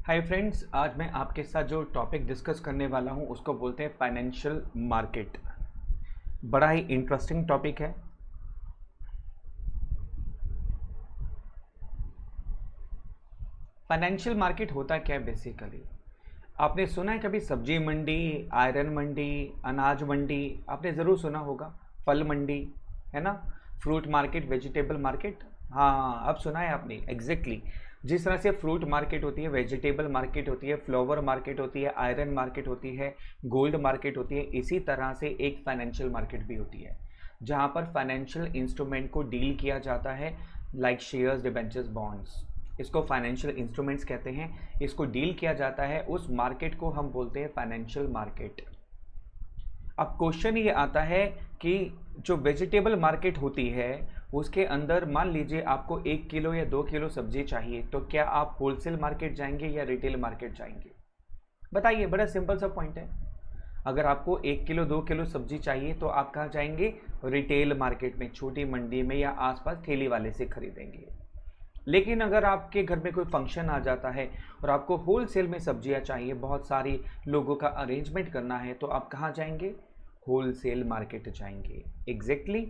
Hi friends, आज मैं आपके साथ जो टॉपिक डिस्कस करने वाला हूं उसको बोलते हैं फाइनेंशियल मार्केट। बड़ा ही इंटरेस्टिंग टॉपिक है। फाइनेंशियल मार्केट होता क्या है बेसिकली? आपने सुना है कभी सब्जी मंडी, आयरन मंडी, अनाज मंडी? आपने ज़रूर सुना होगा। फल मंडी, है ना? Fruit market, vegetable market. हाँ, अब सुना है आपने। एग्जैक्टली जिस तरह से फ्रूट मार्केट होती है, वेजिटेबल मार्केट होती है, फ्लावर मार्केट होती है, आयरन मार्केट होती है, गोल्ड मार्केट होती है, इसी तरह से एक फाइनेंशियल मार्केट भी होती है जहाँ पर फाइनेंशियल इंस्ट्रूमेंट को डील किया जाता है, लाइक शेयर्स, डिबेंचर्स, बॉन्ड्स। इसको फाइनेंशियल इंस्ट्रूमेंट्स कहते हैं। इसको डील किया जाता है, उस मार्केट को हम बोलते हैं फाइनेंशियल मार्केट। अब क्वेश्चन ये आता है कि जो वेजिटेबल मार्केट होती है उसके अंदर मान लीजिए आपको 1 किलो या 2 किलो सब्जी चाहिए, तो क्या आप होलसेल मार्केट जाएंगे या रिटेल मार्केट जाएंगे? बताइए, बड़ा सिंपल सा पॉइंट है। अगर आपको 1 किलो 2 किलो सब्जी चाहिए तो आप कहाँ जाएंगे? रिटेल मार्केट में, छोटी मंडी में, या आसपास ठेली वाले से खरीदेंगे। लेकिन अगर आपके घर में कोई फंक्शन आ जाता है और आपको होलसेल में सब्जियां चाहिए, बहुत सारी लोगों का अरेंजमेंट करना है, तो आप कहाँ जाएंगे? होलसेल मार्केट जाएंगे। Exactly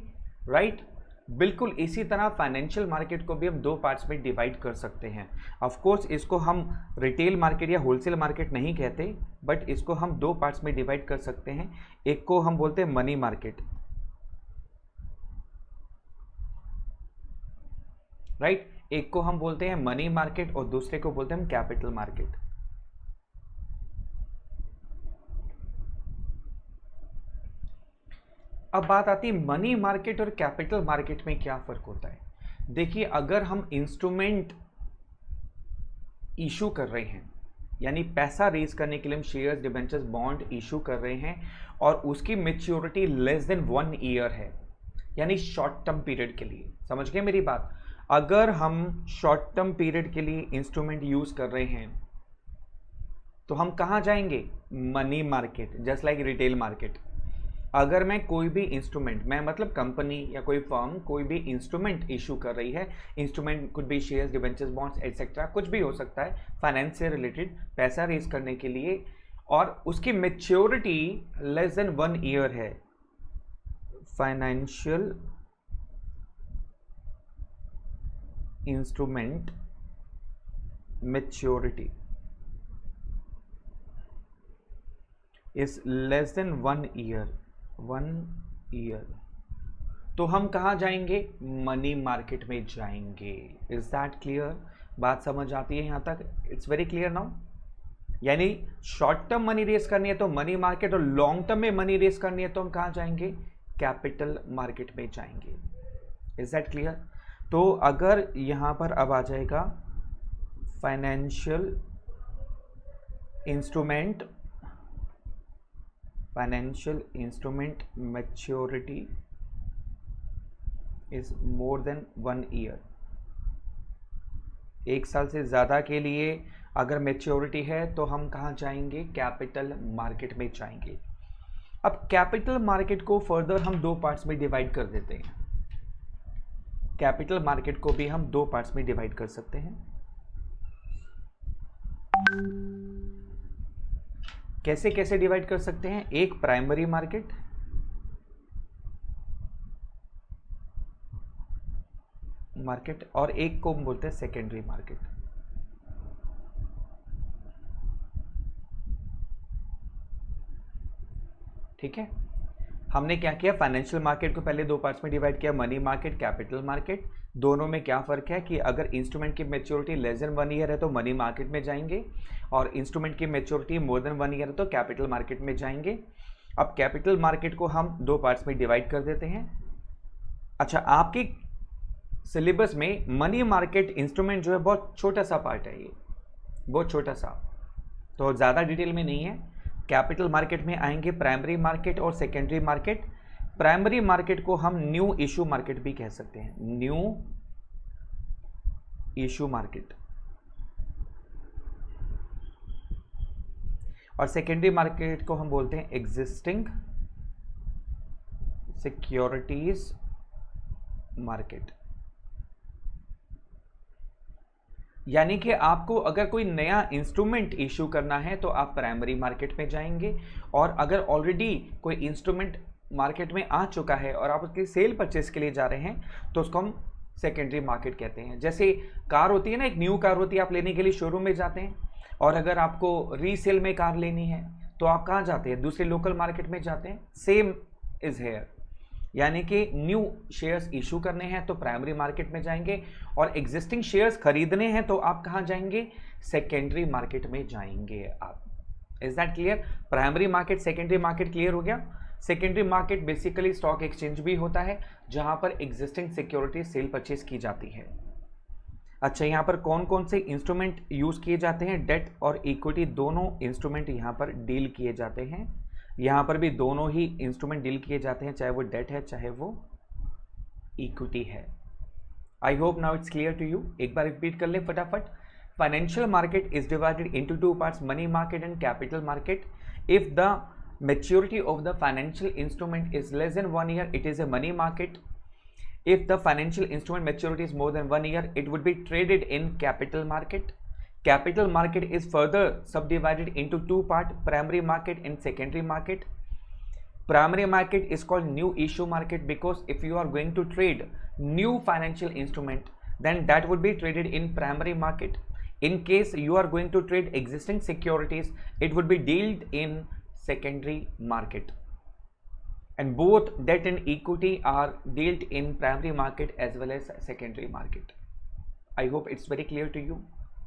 right. बिल्कुल इसी तरह फाइनेंशियल मार्केट को भी हम दो पार्ट्स में डिवाइड कर सकते हैं। ऑफ कोर्स इसको हम रिटेल मार्केट या होलसेल मार्केट नहीं कहते, बट इसको हम दो पार्ट्स में डिवाइड कर सकते हैं। एक को हम बोलते हैं मनी मार्केट, राइट। एक को हम बोलते हैं मनी मार्केट और दूसरे को बोलते हैं हम कैपिटल मार्केट। अब बात आती है मनी मार्केट और कैपिटल मार्केट में क्या फर्क होता है। देखिए, अगर हम इंस्ट्रूमेंट इशू कर रहे हैं, यानी पैसा रेज करने के लिए हम शेयर्स, डिबेंचर्स, बॉन्ड इशू कर रहे हैं और उसकी मेच्योरिटी लेस देन 1 ईयर है, यानी शॉर्ट टर्म पीरियड के लिए। समझ गए मेरी बात? अगर हम शॉर्ट टर्म पीरियड के लिए इंस्ट्रूमेंट यूज कर रहे हैं तो हम कहाँ जाएंगे? Money market, just like retail market. अगर मैं कोई भी इंस्ट्रूमेंट, मैं मतलब कंपनी या कोई फर्म कोई भी इंस्ट्रूमेंट इशू कर रही है, instrument could be shares, debentures, bonds etcetera, कुछ भी हो सकता है, फाइनेंस से रिलेटेड पैसा रेज करने के लिए, और उसकी मेच्योरिटी लेस देन 1 ईयर है। Financial instrument maturity is less than 1 year, 1 year, तो हम कहाँ जाएंगे? मनी मार्केट में जाएंगे। Is that clear? बात समझ आती है यहाँ तक? It's very clear now. यानी शॉर्ट टर्म मनी रेस करनी है तो मनी मार्केट, और लॉन्ग टर्म में मनी रेस करनी है तो हम कहाँ जाएंगे? कैपिटल मार्केट में जाएंगे। Is that clear? तो अगर यहाँ पर अब आ जाएगा financial instrument, financial instrument maturity is more than 1 year, 1 साल से ज़्यादा के लिए अगर मेच्योरिटी है तो हम कहाँ जाएंगे? कैपिटल मार्केट में जाएंगे। अब कैपिटल मार्केट को फर्दर हम दो पार्ट्स में डिवाइड कर देते हैं। कैपिटल मार्केट को भी हम दो पार्ट्स में डिवाइड कर सकते हैं। कैसे कैसे डिवाइड कर सकते हैं? एक प्राइमरी मार्केट, और एक को हम बोलते हैं सेकेंडरी मार्केट। ठीक है, हमने क्या किया? फाइनेंशियल मार्केट को पहले दो पार्ट्स में डिवाइड किया, मनी मार्केट, कैपिटल मार्केट। दोनों में क्या फ़र्क है कि अगर इंस्ट्रूमेंट की मेच्योरिटी लेस देन 1 ईयर है तो मनी मार्केट में जाएंगे, और इंस्ट्रूमेंट की मेच्योरिटी मोर देन 1 ईयर है तो कैपिटल मार्केट में जाएंगे। अब कैपिटल मार्केट को हम दो पार्ट्स में डिवाइड कर देते हैं। अच्छा, आपकी सिलेबस में मनी मार्केट इंस्ट्रूमेंट जो है बहुत छोटा सा पार्ट है, ये बहुत छोटा सा, तो ज़्यादा डिटेल में नहीं है। कैपिटल मार्केट में आएंगे प्राइमरी मार्केट और सेकेंडरी मार्केट। प्राइमरी मार्केट को हम न्यू इशू मार्केट भी कह सकते हैं, न्यू इशू मार्केट। और सेकेंडरी मार्केट को हम बोलते हैं एग्जिस्टिंग सिक्योरिटीज मार्केट। यानी कि आपको अगर कोई नया इंस्ट्रूमेंट इशू करना है तो आप प्राइमरी मार्केट में जाएंगे, और अगर ऑलरेडी कोई इंस्ट्रूमेंट मार्केट में आ चुका है और आप उसकी सेल परचेस के लिए जा रहे हैं तो उसको हम सेकेंडरी मार्केट कहते हैं। जैसे कार होती है ना, एक न्यू कार होती है, आप लेने के लिए शोरूम में जाते हैं, और अगर आपको रीसेल में कार लेनी है तो आप कहाँ जाते हैं? दूसरे लोकल मार्केट में जाते हैं। सेम इज हेयर, यानी कि न्यू शेयर्स इशू करने हैं तो प्राइमरी मार्केट में जाएंगे, और एग्जिस्टिंग शेयर्स खरीदने हैं तो आप कहाँ जाएंगे? सेकेंडरी मार्केट में जाएंगे आप। Is that clear? Primary market, secondary market clear हो गया? Secondary market basically stock exchange भी होता है जहां पर एग्जिस्टिंग सिक्योरिटी सेल परचेज की जाती है। अच्छा, यहाँ पर कौन कौन से इंस्ट्रूमेंट यूज किए जाते हैं? डेट और इक्विटी दोनों इंस्ट्रूमेंट यहाँ पर डील किए जाते हैं। यहाँ पर भी दोनों ही इंस्ट्रूमेंट डील किए जाते हैं, चाहे वो डेट है चाहे वो इक्विटी है। I hope now it's clear to you. एक बार रिपीट कर ले फटाफट। Financial market is divided into two parts, money market and capital market. If the maturity of the financial instrument is less than 1 year, it is a money market. If the financial instrument maturity is more than 1 year, it would be traded in capital market. Capital market is further subdivided into two parts, primary market and secondary market. Primary market is called new issue market because if you are going to trade new financial instrument, then that would be traded in primary market. In case you are going to trade existing securities, it would be dealt in secondary market, and both debt and equity are dealt in primary market as well as secondary market. I hope it's very clear to you.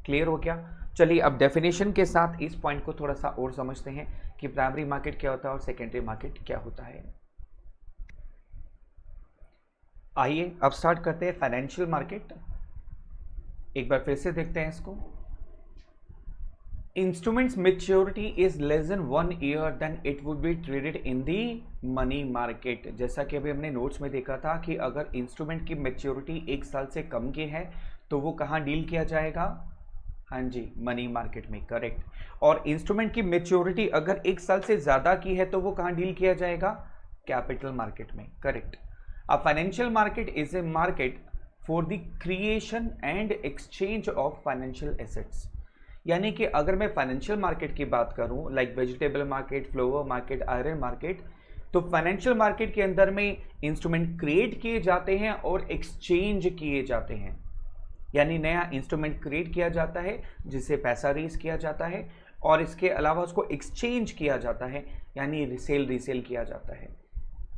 Clear हो गया? चलिए अब definition के साथ इस point को थोड़ा सा और समझते हैं कि प्राइमरी मार्केट क्या होता है और सेकेंडरी मार्केट क्या होता है। आइए अब स्टार्ट करते हैं फाइनेंशियल मार्केट। एक बार फिर से देखते हैं इसको। Instruments maturity is less than 1 year, then it would be traded in the money market. जैसा कि अभी हमने नोट्स में देखा था कि अगर इंस्ट्रूमेंट की मेच्योरिटी 1 साल से कम की है तो वो कहाँ डील किया जाएगा? हाँ जी, मनी मार्केट में, करेक्ट। और इंस्ट्रूमेंट की मेच्योरिटी अगर 1 साल से ज़्यादा की है तो वो कहाँ डील किया जाएगा? कैपिटल मार्केट में, करेक्ट। अब financial market is a market for the creation and exchange of financial assets. यानी कि अगर मैं फाइनेंशियल मार्केट की बात करूं, like vegetable market, flower market, iron market, तो फाइनेंशियल मार्केट के अंदर में इंस्ट्रूमेंट क्रिएट किए जाते हैं और एक्सचेंज किए जाते हैं। यानी नया इंस्ट्रूमेंट क्रिएट किया जाता है जिससे पैसा रेज किया जाता है, और इसके अलावा उसको एक्सचेंज किया जाता है, यानी रीसेल किया जाता है।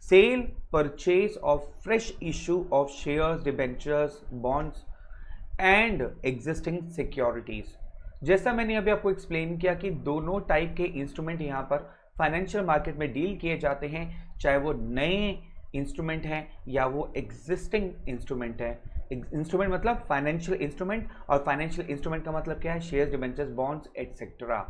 Cell purchase of fresh issue of shares, debentures, bonds and existing securities. जैसा मैंने अभी आपको एक्सप्लेन किया कि दोनों टाइप के इंस्ट्रूमेंट यहाँ पर फाइनेंशियल मार्केट में डील किए जाते हैं, चाहे वो नए इंस्ट्रूमेंट हैं या वो एग्जिस्टिंग इंस्ट्रूमेंट है। इंस्ट्रूमेंट मतलब फाइनेंशियल इंस्ट्रूमेंट, और फाइनेंशियल इंस्ट्रूमेंट का मतलब क्या है? Shares, debentures, bonds etcetera.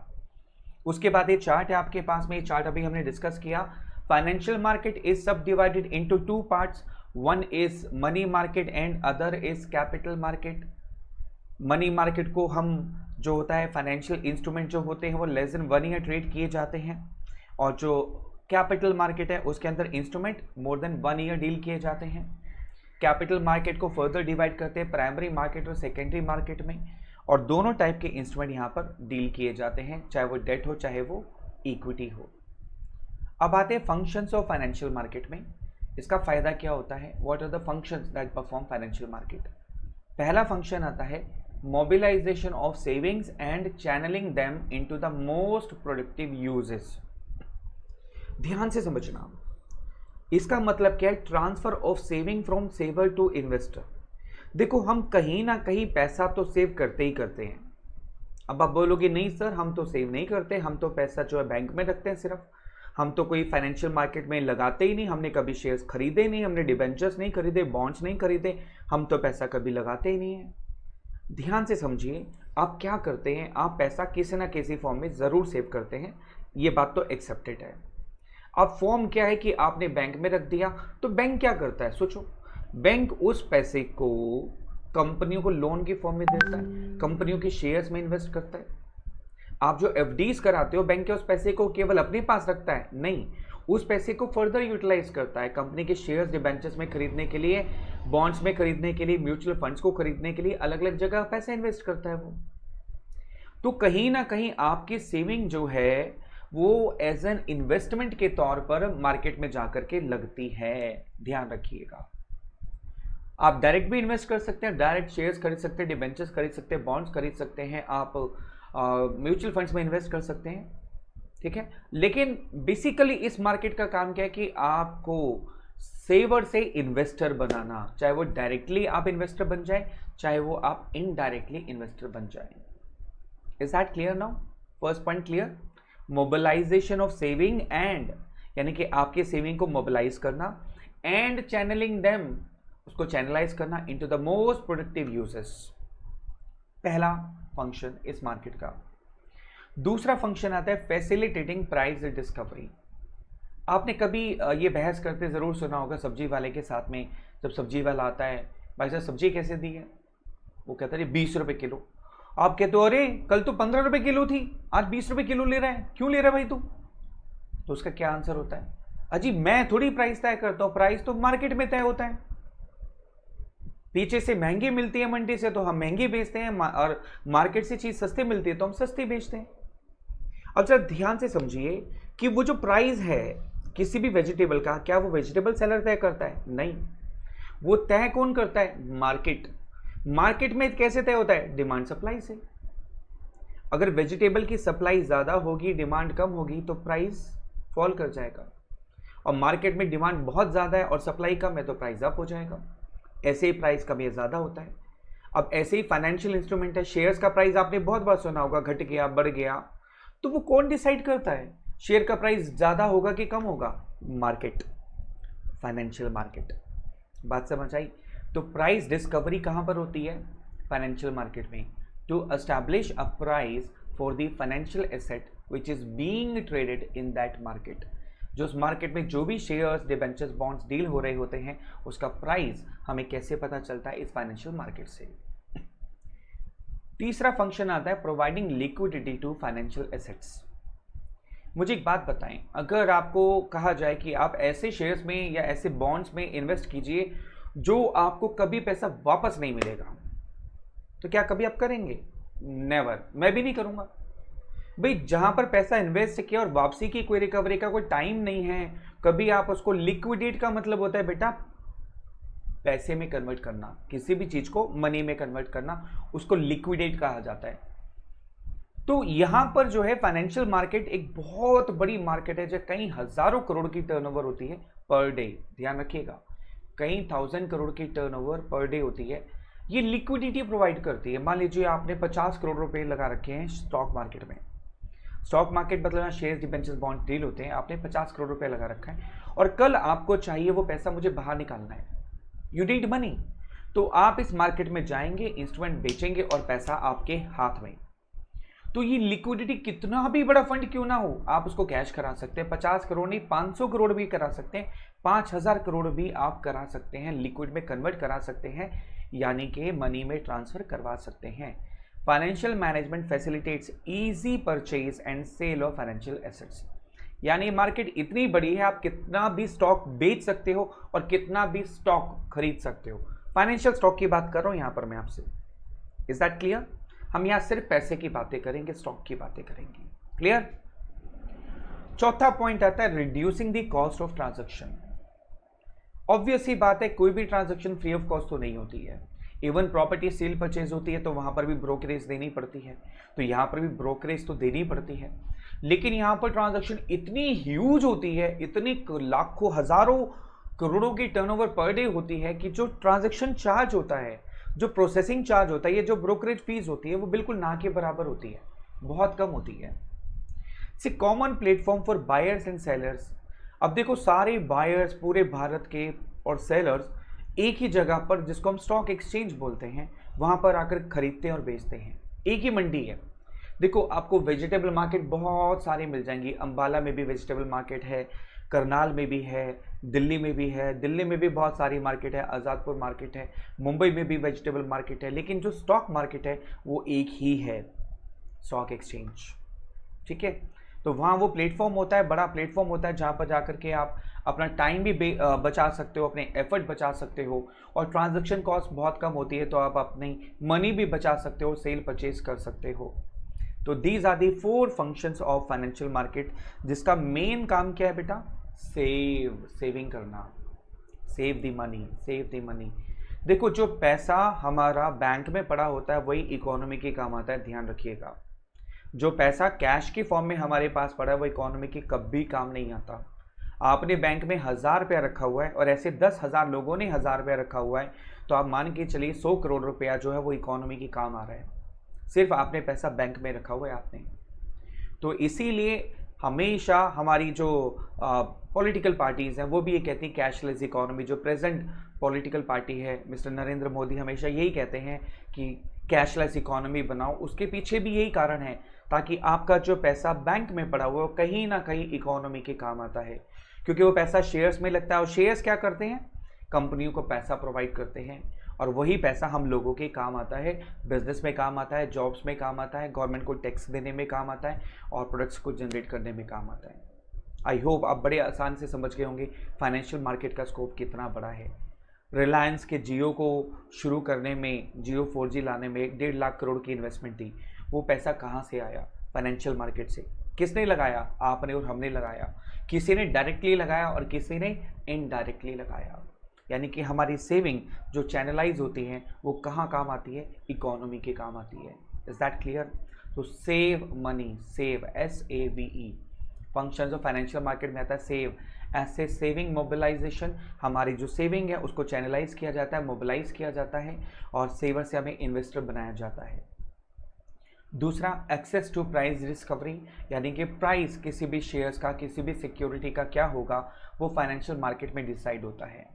उसके बाद ये चार्ट है आपके पास में, ये चार्ट अभी हमने डिस्कस किया। फाइनेंशियल मार्केट इज सब divided into two parts, one is money market and other is capital market. Money market को हम जो होता है फाइनेंशियल इंस्ट्रूमेंट जो होते हैं वो लेस देन 1 ईयर ट्रेड किए जाते हैं, और जो कैपिटल मार्केट है उसके अंदर instrument more than 1 year deal किए जाते हैं। कैपिटल मार्केट को फर्दर डिवाइड करते हैं प्राइमरी मार्केट और सेकेंडरी मार्केट में, और दोनों टाइप के इंस्ट्रूमेंट यहाँ पर डील किए जाते हैं, चाहे वो डेट हो चाहे वो इक्विटी हो। अब आते हैं फंक्शंस ऑफ फाइनेंशियल मार्केट में। इसका फायदा क्या होता है? What are the functions that perform financial market? पहला फंक्शन आता है mobilization of savings and channeling them into the most productive uses। ध्यान से समझना, इसका मतलब क्या है? Transfer of saving from saver to investor. देखो, हम कहीं ना कहीं पैसा तो सेव करते ही करते हैं। अब आप बोलोगे नहीं सर, हम तो सेव नहीं करते, हम तो पैसा जो है बैंक में रखते हैं सिर्फ, हम तो कोई फाइनेंशियल मार्केट में लगाते ही नहीं, हमने कभी शेयर्स खरीदे नहीं, हमने डिबेंचर्स नहीं खरीदे, बॉन्ड्स नहीं खरीदे, हम तो पैसा कभी लगाते ही नहीं है। ध्यान से समझिए, आप क्या करते हैं? आप पैसा किसी ना किसी फॉर्म में ज़रूर सेव करते हैं, ये बात तो एक्सेप्टेड है। अब फॉर्म क्या है कि आपने बैंक में रख दिया, तो बैंक क्या करता है? सोचो, बैंक उस पैसे को कंपनियों को लोन की फॉर्म में देता है, कंपनियों के शेयर्स में इन्वेस्ट करता है। आप जो एफडीज कराते हो, बैंक के उस पैसे को केवल अपने पास रखता है? नहीं, उस पैसे को फर्दर यूटिलाइज करता है कंपनी के शेयर्स डिबेंचर्स में खरीदने के लिए, बॉन्ड्स में खरीदने के लिए, म्यूचुअल फंड्स को खरीदने के लिए अलग अलग जगह पैसा इन्वेस्ट करता है वो। तो कहीं ना कहीं आपकी सेविंग जो है वो एज एन इन्वेस्टमेंट के तौर पर मार्केट में जाकर के लगती है, ध्यान रखिएगा। आप डायरेक्ट भी इन्वेस्ट कर सकते हैं, डायरेक्ट शेयर्स खरीद सकते हैं, डिबेंचर्स खरीद सकते हैं, बॉन्ड्स खरीद सकते हैं, आप म्यूचुअल फंड्स में इन्वेस्ट कर सकते हैं, ठीक है। लेकिन बेसिकली इस मार्केट का काम क्या है कि आपको सेवर से इन्वेस्टर बनाना, चाहे वो डायरेक्टली आप इन्वेस्टर बन जाए, चाहे वो आप इनडायरेक्टली इन्वेस्टर बन जाए। Is that clear now? First point clear. Mobilization of saving and, यानी कि आपके सेविंग को मोबिलाइज करना, एंड चैनलिंग देम, उसको चैनलाइज करना into the most productive uses. पहला फंक्शन इस मार्केट का। दूसरा फंक्शन आता है फैसिलिटेटिंग प्राइस डिस्कवरी। आपने कभी ये बहस करते जरूर सुना होगा सब्जी वाले के साथ में, जब सब्जी वाला आता है, भाई साहब सब्जी कैसे दी है? वो कहता है 20 रुपए किलो। आप कहते हो अरे कल तो 15 रुपए किलो थी, आज 20 रुपए किलो ले रहा है, क्यों ले रहा है भाई तू? तो उसका क्या आंसर होता है? अजी मैं थोड़ी प्राइस तय करता हूं, प्राइस तो मार्केट में तय होता है। पीछे से महंगी मिलती है मंडी से तो हम महंगी बेचते हैं, और मार्केट से चीज सस्ती मिलती है तो हम सस्ती बेचते हैं। अब जरा ध्यान से समझिए कि वो जो प्राइस है किसी भी वेजिटेबल का, क्या वो वेजिटेबल सेलर तय करता है? नहीं, वो तय कौन करता है? मार्केट। मार्केट में कैसे तय होता है? डिमांड सप्लाई से। अगर वेजिटेबल की सप्लाई ज्यादा होगी, डिमांड कम होगी, तो प्राइस फॉल कर जाएगा, और मार्केट में डिमांड बहुत ज्यादा है और सप्लाई कम है तो प्राइस अप हो जाएगा। ऐसे ही प्राइस कम या ज्यादा होता है। अब ऐसे ही फाइनेंशियल इंस्ट्रूमेंट है, शेयर्स का प्राइस आपने बहुत बार सुना होगा, घट गया बढ़ गया, तो वो कौन डिसाइड करता है? शेयर का प्राइस ज्यादा होगा कि कम होगा? Market, financial market. बात समझ आई? तो प्राइस डिस्कवरी कहां पर होती है? फाइनेंशियल मार्केट में। To establish a price for the financial asset which is being traded in that market. जो उस मार्केट में जो भी शेयर्स, डिबेंचर्स, बॉन्ड्स डील हो रहे होते हैं, उसका प्राइस हमें कैसे पता चलता है? इस फाइनेंशियल मार्केट से। तीसरा फंक्शन आता है providing liquidity to financial assets. मुझे एक बात बताएं, अगर आपको कहा जाए कि आप ऐसे शेयर्स में या ऐसे बॉन्ड्स में इन्वेस्ट कीजिए जो आपको कभी पैसा वापस नहीं मिलेगा, तो क्या कभी आप करेंगे? नेवर। मैं भी नहीं करूंगा भाई। जहां पर पैसा इन्वेस्ट किया और वापसी की कोई रिकवरी का कोई टाइम नहीं है, कभी आप उसको लिक्विडेट का मतलब होता है बेटा पैसे में कन्वर्ट करना, किसी भी चीज को मनी में कन्वर्ट करना, उसको लिक्विडेट कहा जाता है। तो यहां पर जो है फाइनेंशियल मार्केट एक बहुत बड़ी मार्केट है, जो कई हजारों करोड़ की टर्नओवर होती है पर डे। ध्यान रखिएगा, कई 1000 करोड़ की टर्नओवर पर डे होती है। ये लिक्विडिटी प्रोवाइड करती है। मान लीजिए आपने 50 करोड़ रुपए लगा रखे हैं स्टॉक मार्केट में। स्टॉक मार्केट मतलब शेयर्स, डिबेंचर्स, बॉन्ड डील होते हैं। आपने 50 करोड़ रुपए लगा रखा है और कल आपको चाहिए वो पैसा मुझे बाहर निकालना है, यू नीड मनी, तो आप इस मार्केट में जाएंगे, इंस्ट्रूमेंट बेचेंगे और पैसा आपके हाथ में। तो ये लिक्विडिटी कितना भी बड़ा फंड क्यों ना हो, आप उसको कैश करा सकते हैं। 50 करोड़ नहीं, 500 करोड़ भी करा सकते हैं, 5000 करोड़ भी आप करा सकते हैं, लिक्विड में कन्वर्ट करा सकते हैं, यानी कि मनी में ट्रांसफर करवा सकते हैं। Financial management facilitates easy purchase and sale of financial assets. यानी मार्केट इतनी बड़ी है, आप कितना भी स्टॉक बेच सकते हो और कितना भी स्टॉक खरीद सकते हो। फाइनेंशियल स्टॉक की बात कर रहा हूं यहां पर मैं आपसे। Is that clear? हम यहां सिर्फ पैसे की बातें करेंगे, स्टॉक की बातें करेंगे। क्लियर? चौथा पॉइंट आता है reducing the cost of transaction. Obvious ही बात है, कोई भी ट्रांजैक्शन फ्री ऑफ कॉस्ट तो नहीं होती है। इवन प्रॉपर्टी सेल परचेज होती है तो वहां पर भी ब्रोकरेज देनी पड़ती है, तो यहां पर भी ब्रोकरेज तो देनी पड़ती है। लेकिन यहां पर ट्रांजैक्शन इतनी ह्यूज होती है, इतनी लाखों हजारों करोड़ों की टर्नओवर पर डे होती है कि जो ट्रांजैक्शन चार्ज होता है, जो प्रोसेसिंग चार्ज होता है, ये जो ब्रोकरेज फीस होती है, वो बिल्कुल ना के बराबर होती है, बहुत कम होती है। It's a common platform for buyers and sellers. अब देखो, सारे बायर्स पूरे भारत के और सेलर्स एक ही जगह पर, जिसको हम स्टॉक एक्सचेंज बोलते हैं, वहां पर आकर खरीदते हैं और बेचते हैं। एक ही मंडी है। देखो, आपको वेजिटेबल मार्केट बहुत सारी मिल जाएंगी। अंबाला में भी वेजिटेबल मार्केट है, करनाल में भी है, दिल्ली में भी है, दिल्ली में भी बहुत सारी मार्केट है, आज़ादपुर मार्केट है, मुंबई में भी वेजिटेबल मार्केट है। लेकिन जो स्टॉक मार्केट है वो एक ही है, स्टॉक एक्सचेंज। ठीक है? तो वहाँ वो प्लेटफॉर्म होता है, बड़ा प्लेटफॉर्म होता है, जहाँ पर जाकर के आप अपना टाइम भी बचा सकते हो, अपने एफर्ट बचा सकते हो, और ट्रांजैक्शन कॉस्ट बहुत कम होती है, तो आप अपनी मनी भी बचा सकते हो, सेल परचेज कर सकते हो। तो these are the 4 functions of financial market, जिसका मेन काम क्या है बेटा? सेविंग करना, save the money, save the money. देखो, जो पैसा हमारा बैंक में पड़ा होता है वही इकोनॉमी के काम आता है, ध्यान रखिएगा। जो पैसा कैश के फॉर्म में हमारे पास पड़ा है वो इकोनॉमी के कभी काम नहीं आता। आपने बैंक में 1000 रुपया रखा हुआ है और ऐसे 10,000 लोगों ने 1000 रुपया रखा हुआ है, तो आप मान के चलिए 100 करोड़ रुपया जो है वो इकोनॉमी के काम आ रहा है, सिर्फ आपने पैसा बैंक में रखा हुआ है आपने। तो इसीलिए हमेशा हमारी जो पॉलिटिकल पार्टीज़ हैं वो भी ये कहती हैं कैशलेस इकोनॉमी। जो प्रेजेंट पॉलिटिकल पार्टी है, मिस्टर नरेंद्र मोदी, हमेशा यही कहते हैं कि कैशलेस इकोनॉमी बनाओ। उसके पीछे भी यही कारण है, ताकि आपका जो पैसा बैंक में पड़ा हुआ है वो कहीं ना कहीं इकोनॉमी के काम आता है, क्योंकि वो पैसा शेयर्स में लगता है, और शेयर्स क्या करते हैं? कंपनियों को पैसा प्रोवाइड करते हैं, और वही पैसा हम लोगों के काम आता है, बिजनेस में काम आता है, जॉब्स में काम आता है, गवर्नमेंट को टैक्स देने में काम आता है, और प्रोडक्ट्स को जनरेट करने में काम आता है। आई होप आप बड़े आसान से समझ गए होंगे फाइनेंशियल मार्केट का स्कोप कितना बड़ा है। रिलायंस के जियो को शुरू करने में, जियो 4G लाने में 1.5 लाख करोड़ की इन्वेस्टमेंट थी। वो पैसा कहाँ से आया? फाइनेंशियल मार्केट से। किसने लगाया? आपने और हमने लगाया। किसी ने डायरेक्टली लगाया और किसी ने इनडायरेक्टली लगाया। यानी कि हमारी सेविंग जो चैनलाइज होती हैं वो कहाँ काम आती है? इकोनॉमी के काम आती है। Is that clear? तो save money, save, SAVE, functions of financial market में आता है सेव। ऐसे सेविंग मोबिलाइजेशन, हमारी जो सेविंग है उसको चैनलाइज किया जाता है, मोबिलाइज किया जाता है, और सेवर से हमें इन्वेस्टर बनाया जाता है। दूसरा, एक्सेस टू प्राइस डिस्कवरी, यानी कि प्राइस किसी भी शेयर्स का, किसी भी सिक्योरिटी का क्या होगा वो फाइनेंशियल मार्केट में डिसाइड होता है।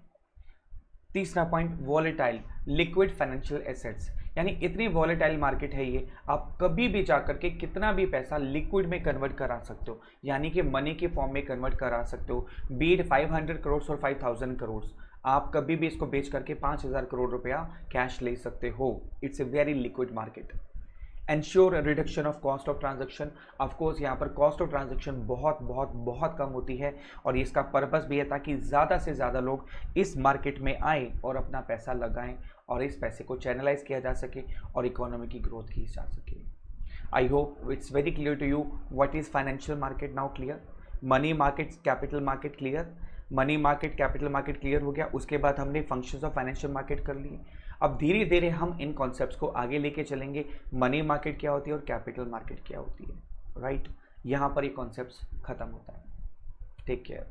तीसरा point, volatile liquid financial assets, यानी इतनी वॉलेटाइल मार्केट है ये, आप कभी भी जाकर के कितना भी पैसा लिक्विड में कन्वर्ट करा सकते हो, यानी कि मनी के फॉर्म में कन्वर्ट करा सकते हो। बीट 500 करोड़ और 5000 करोड़, आप कभी भी इसको बेच करके 5000 करोड़ रुपया कैश ले सकते हो। It's a very liquid market. Ensure reduction of cost of transaction, of course यहाँ पर कॉस्ट ऑफ ट्रांजैक्शन बहुत बहुत बहुत कम होती है, और इसका पर्पस भी है ताकि ज़्यादा से ज़्यादा लोग इस मार्केट में आए और अपना पैसा लगाएं, और इस पैसे को चैनलाइज किया जा सके और इकोनॉमी की ग्रोथ की जा सके। I hope it's very clear to you what is financial market now. Clear? Money market, capital market clear. Money market, capital market clear हो गया। उसके बाद हमने फंक्शंस ऑफ फाइनेंशियल मार्केट कर लिए। अब धीरे धीरे हम इन कॉन्सेप्ट्स को आगे लेके चलेंगे। मनी मार्केट क्या होती है और कैपिटल मार्केट क्या होती है, राइट? यहाँ पर ये कॉन्सेप्ट्स खत्म होता है। Take care.